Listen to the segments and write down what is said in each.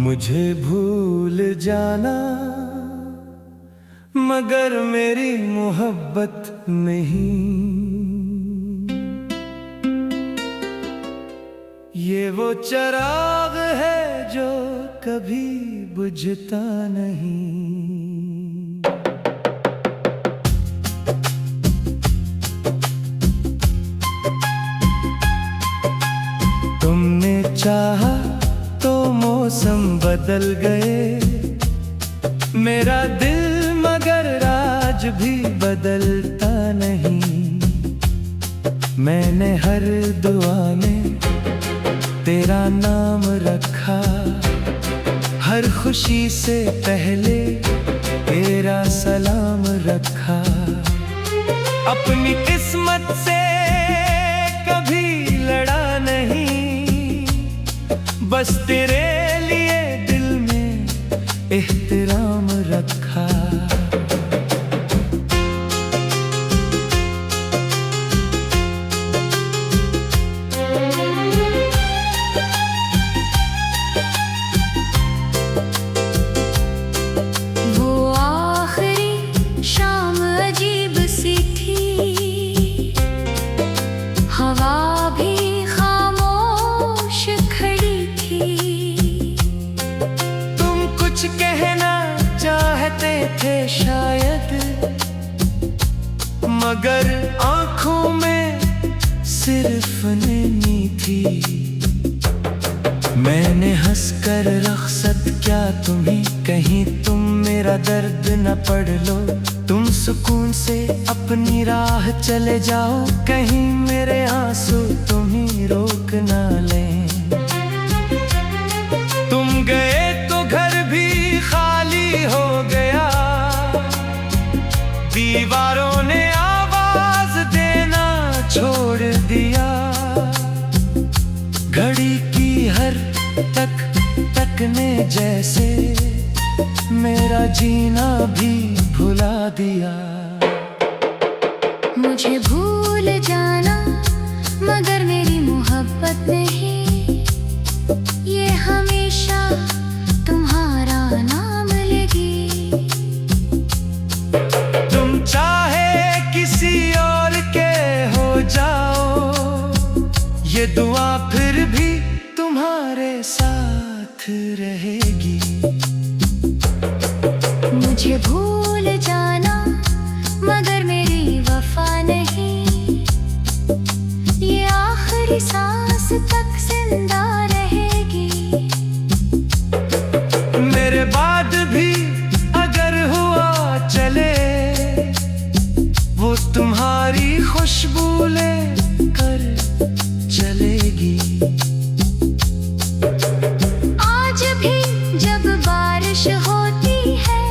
मुझे भूल जाना मगर मेरी मोहब्बत नहीं। ये वो चिराग है जो कभी बुझता नहीं। तुमने चाहा तो मौसम बदल गए, मेरा दिल मगर आज भी बदलता नहीं। मैंने हर दुआ में तेरा नाम रखा, हर खुशी से पहले तेरा सलाम रखा। अपनी किस्मत से कभी लड़ा नहीं, बस तेरे लिए दिल में एहतराम रखा। वो आखिरी शाम अजीब सी थी, हवा भी खामोश खड़ी थी। तुम कुछ कहना चाहते थे शायद, मगर आंखों में सिर्फ नैनी थी। मैंने हंसकर रख्सत क्या तुम्हें कहीं, तुम मेरा दर्द न पढ़ लो। तुम सुकून से अपनी राह चले जाओ, कहीं मेरे आंसू तुम्हें रोक ना लें। तुम गए तो घर भी खाली हो गया, दीवारों ने आवाज देना छोड़ दिया। घड़ी की हर तक तक ने जैसे मेरा जीना भी भुला दिया। मुझे भूल जाना मगर मेरी मोहब्बत नहीं, ये हमेशा तुम्हारा नाम लेगी। तुम चाहे किसी और के हो जाओ, ये दुआ फिर भी तुम्हारे साथ रहेगी। मुझे भूल जाना मगर मेरी वफा नहीं, ये आखिरी सांस तक जिंदा रहेगी। मेरे बाद भी अगर हुआ चले, वो तुम्हारी खुशबू लेकर चलेगी। आज भी जब बारिश होती है,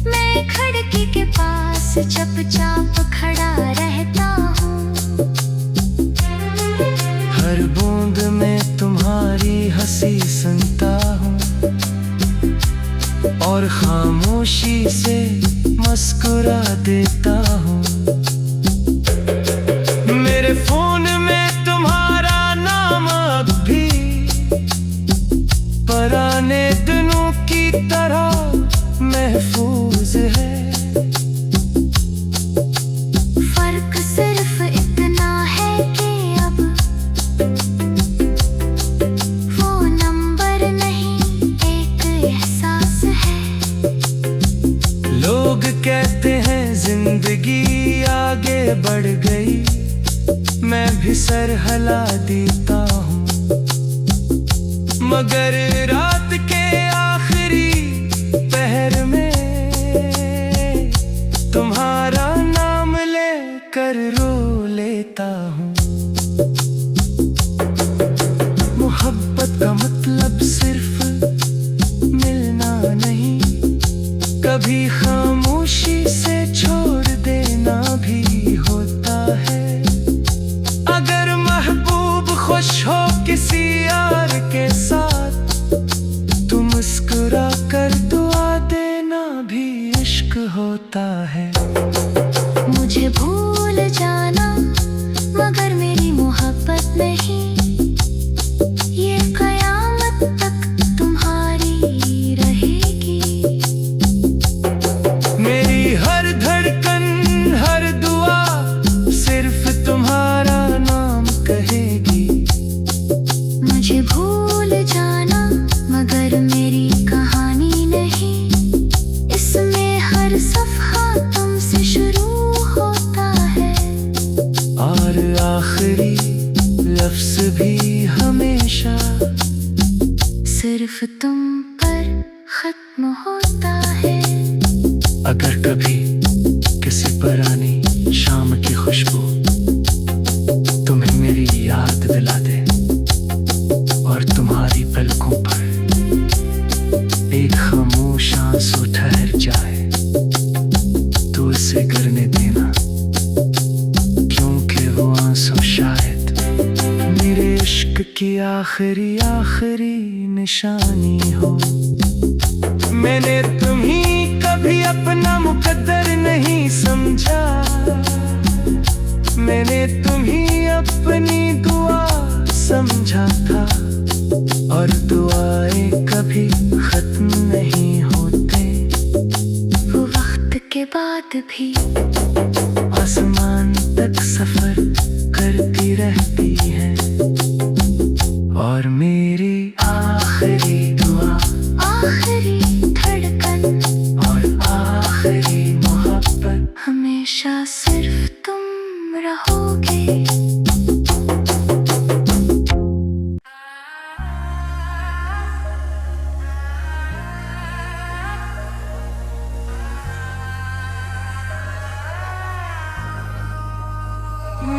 मैं खिड़की के पास चुपचाप खड़ा रहता हूँ। हर बूंद में तुम्हारी हंसी सुनता हूँ, और खामोशी से मुस्कुरा देता हूँ। मेरे फोन में तुम्हारा नाम अब भी पुराने दिनों की तरह महफूज है। फर्क सिर्फ इतना है कि अब वो नंबर नहीं, एक एहसास है। लोग कहते हैं जिंदगी आगे बढ़ गई, मैं भी सर हिला देता हूँ। मगर रात के आखिरी पहर में तुम्हारा नाम लेकर रो लेता हूँ। मोहब्बत का मतलब सिर्फ मिलना नहीं, कभी खामोशी से छोड़ देना भी होता है। अगर महबूब खुश हो किसी यार के साथ, लफ्ज भी हमेशा सिर्फ तुम पर खत्म होता है। अगर कभी किसी पुरानी शाम की खुशबू तुम्हें मेरी याद दिला दे और तुम्हारी पलकों पर एक खामोश आंसू ठहर जाए, तो उसे करने देना, क्योंकि वो आंसू शायद मेरे इश्क की आखिरी निशानी हो। मैंने तुम्हें कभी अपना मुकद्दर नहीं समझा, मैंने तुम्हें अपनी दुआ समझा था, और दुआएं कभी खत्म नहीं होते। वो वक्त के बाद भी आसमान तक सफर करती रहती है, और मेरी आखिरी दुआ, आखिरी धड़कन और आखिरी मोहब्बत हमेशा सिर्फ तुम रहोगे।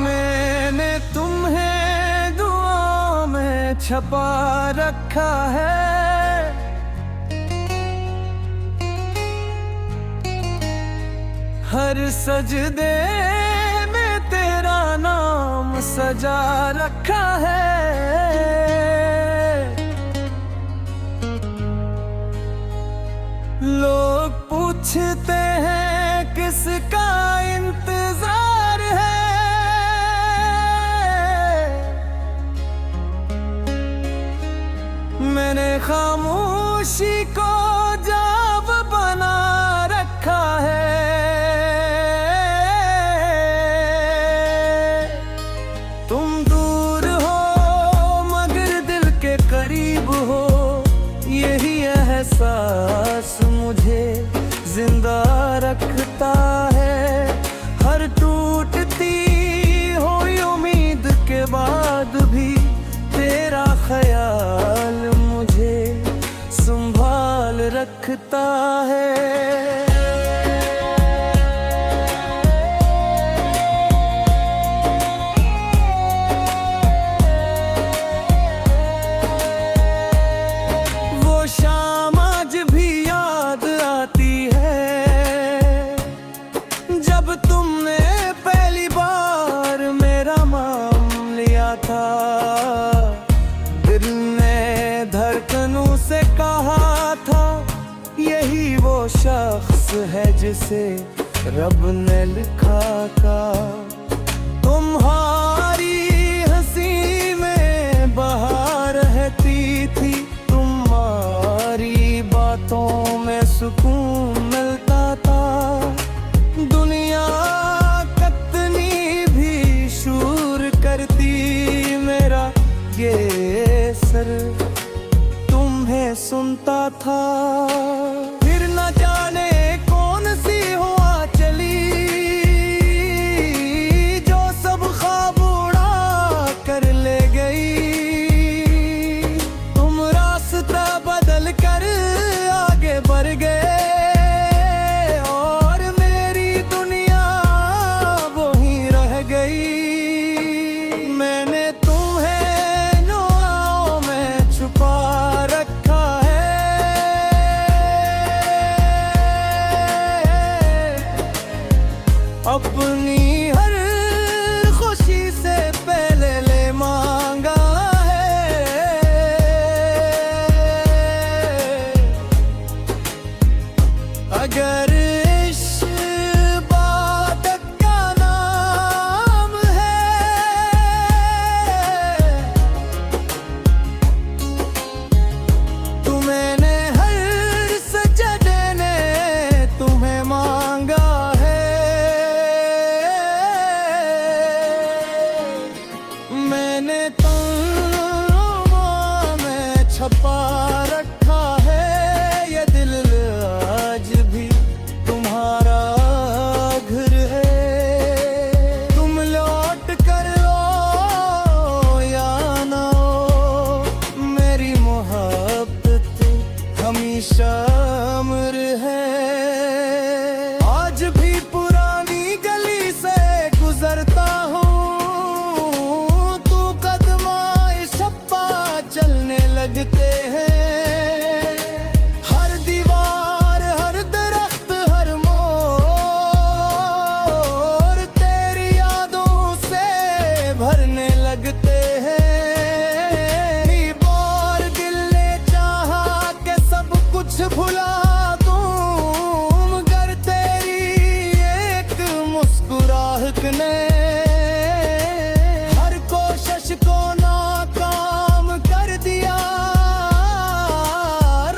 मैंने तुम्हें दुआ में छपा रखा है, हर सजदे में तेरा नाम सजा रखा है। लोग पूछते हैं किसका इंतजार है, मैंने खामोशी को जवाब बना रखा है। तुम दूर हो मगर दिल के करीब हो, यही एहसास मुझे जिंदा रखता है। हर टूटती हुई उम्मीद के बाद भी तेरा ख्याल मुझे संभाल रखता है। वो शाम आज भी याद आती है, जब तुमने पहली बार मेरा नाम लिया था। दिल ने धड़कनों से कहा था, यही वो शख्स है जिसे रब ने लिखा था। तुम्हारी हंसी में बहार रहती थी, तुम्हारी बातों में सुकून मिलता था। दुनिया कितनी भी शूर करती, मेरा ये सर तुम्हें सुनता था। फिर न जाने कौन सी हुआ चली, जो सब ख्वाब उड़ा कर ले गई। तुम रास्ता बदल कर आगे बढ़ गए, और मेरी दुनिया वहीं रह गई। मैंने तुम्हें दुआओं में छुपा रखा है, अपनी हर खुशी से पहले ले मांगा है। अगर इश्क इबादत का नाम है, तो मैंने हर सजदे ने तुम्हें मांगा है। मैंने तुम में छपा रखा है, ये दिल आज भी तुम्हारा घर है। तुम लौट कर लो या लगते हैं। और दिल ने चाहा कि सब कुछ भुला दूं, मगर तेरी एक मुस्कुराहट ने हर कोशिश को नाकाम कर दिया।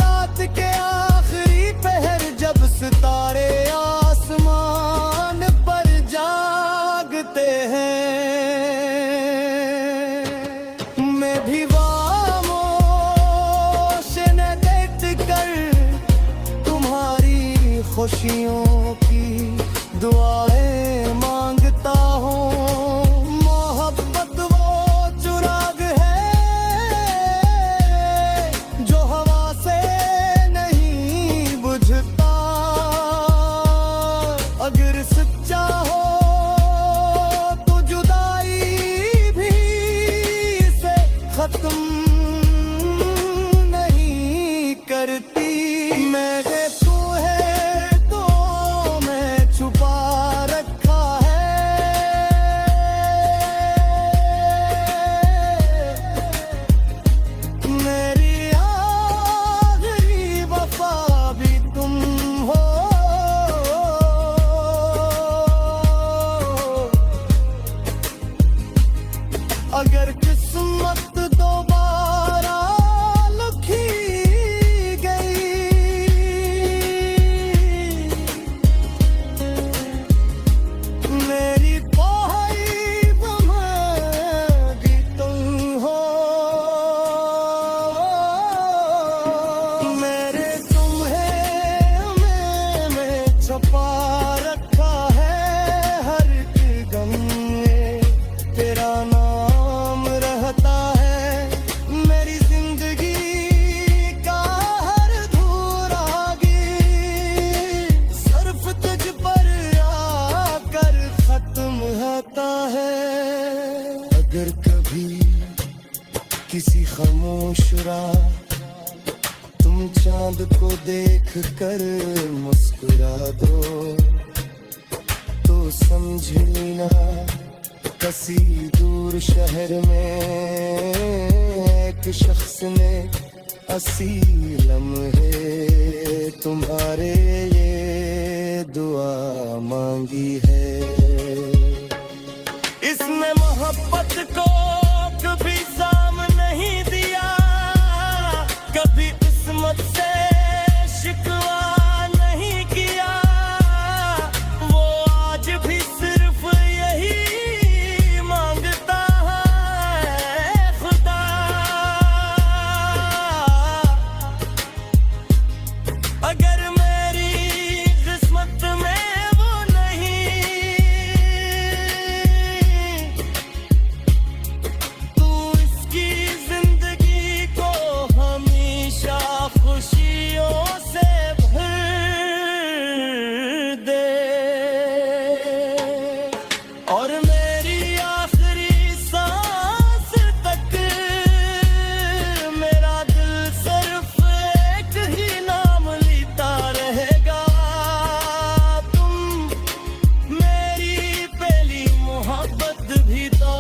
रात के आखिरी पहर जब सितारे आसमान पर जागते हैं, मैं भी खामोश न देख कर तुम्हारी खुशियों की दुआएं मांगता हूँ। मोहब्बत वो चुराग है जो हवा से नहीं बुझता। अगर सच्चा हो तो जुदाई भी इसे खत्म नहीं करती। मेरे तू है तो मैं छुपा रखा है, मेरी आखिरी वफा भी तुम हो। अगर किस्मत दोबारा लिखी गई मेरी पहाई भी तुम हो। मेरे तुम्हें मैं छुपा रखा है, हर एक गम में तेरा नाम रहता है। मेरी जिंदगी का हर अधूरा गीत सिर्फ तुझ पर आकर खत्म होता है। अगर कभी किसी खामोश रात तुम चांद को देख कर मुस्कुरा दो, तो समझ लेना किसी दूर शहर में एक शख्स ने असी लम्हे तुम्हारे ये दुआ मांगी है। इसने मोहब्बत को कभी साम नहीं दिया, कभी किस्मत से शिकवा नहीं किया। वो आज भी सिर्फ यही मांगता है खुदा, अगर मेरी किस्मत में वो नहीं, तू इसकी जिंदगी को हमेशा खुशियों से भर दे। और मेरी आखिरी सांस तक मेरा दिल सिर्फ एक ही नाम लेता रहेगा। तुम मेरी पहली मोहब्बत भी तो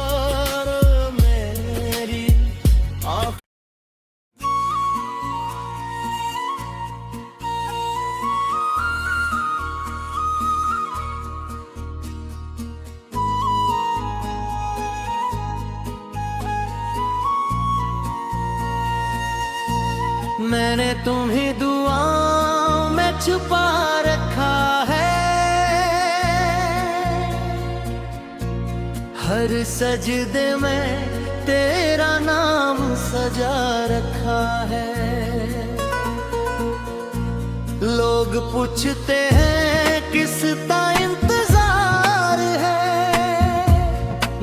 मेरी आखिरी। मैंने तुम्हें दुआओं में छुपा रखा है, हर सजदे में तेरा नाम सजा रखा है। लोग पूछते हैं किसका इंतजार है,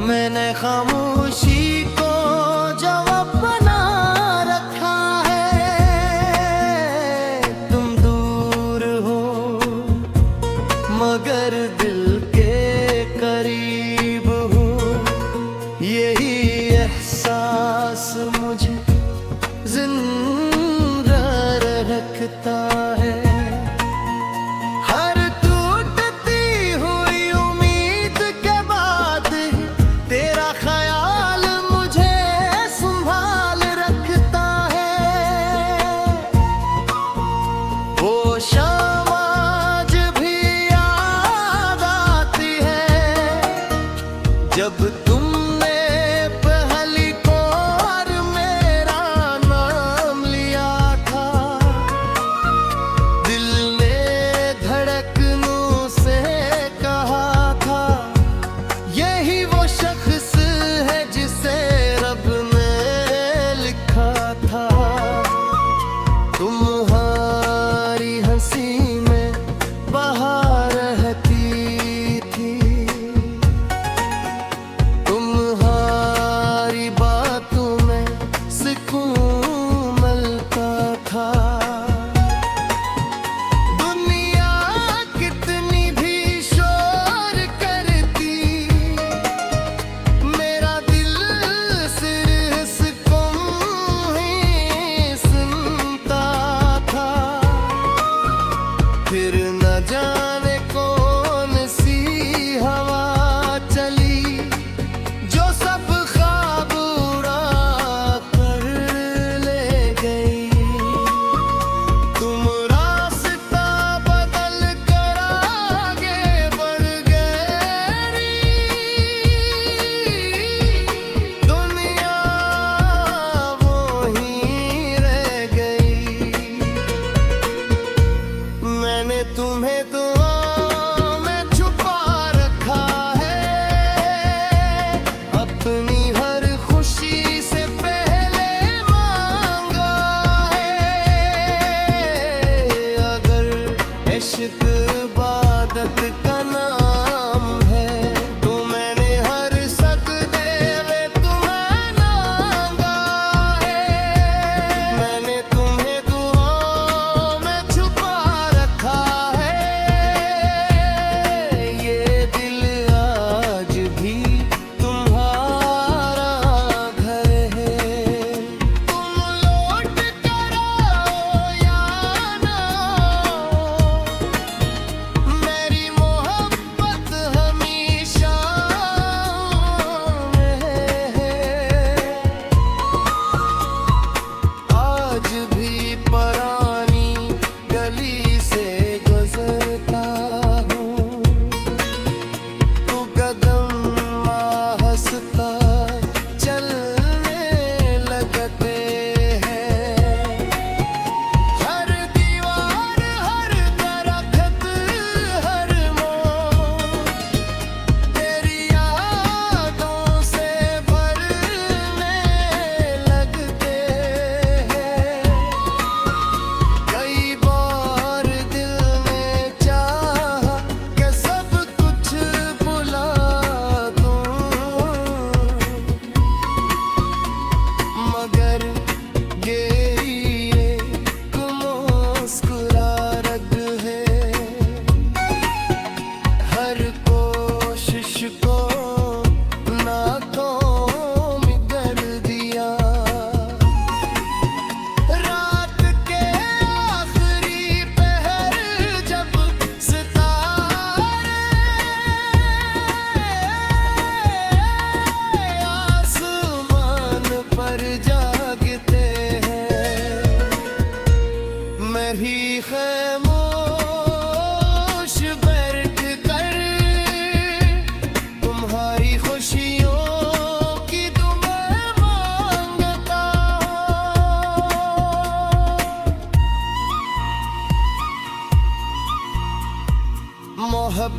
मैंने खामोशी को जवाब बना रखा है। तुम दूर हो मगर दिल के करीब हो, यही एहसास मुझे जिंदा रखता है। हर टूटती हुई उम्मीद के बाद तेरा ख्याल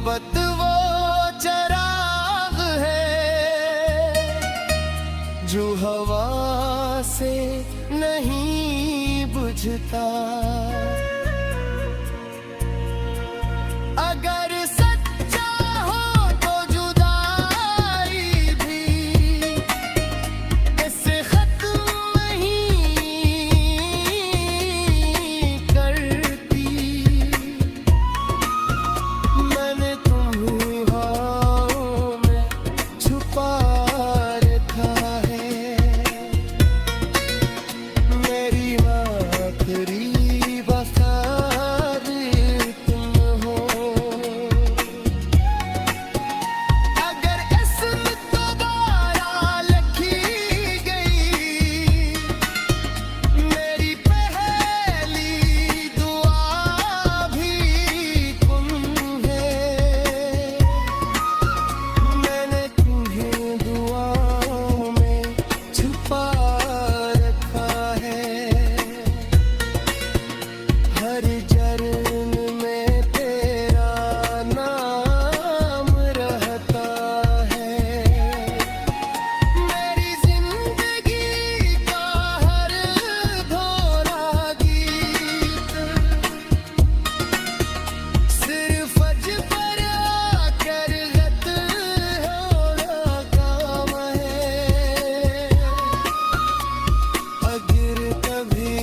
मोहब्बत वो चराग है जो हवा से नहीं बुझता। अगर सच्चा हो तो जुदाई भी इससे खत्म नहीं करती। मैंने तुम्हें हवाओं में छुपा रखा है, मेरी आखिरी वफाद तुम हो। अगर इसमें दोबारा लिखी गई मेरी पहली दुआ भी तुम है। मैंने तुम्हें दुआओं में छुपा रखा है, हर जन्म में तेरा नाम रहता है। मेरी जिंदगी का हर धोरा गीत सिर्फ अज पर आकर गत होना काम है। अगर कभी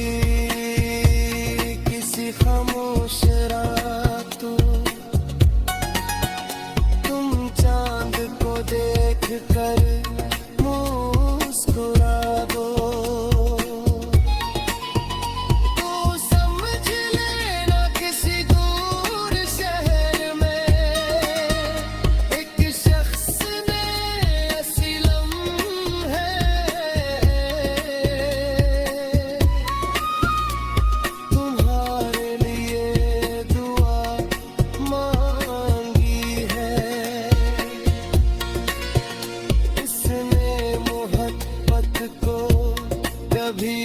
किसी खामोश रातों तुम चांद को देख कर मुस्कुरा दो तो समझ लेना किसी दूर शहर में एक शख्स ने असलम है तुम्हारे लिए दुआ मांगी है। इसने मोहब्बत को कभी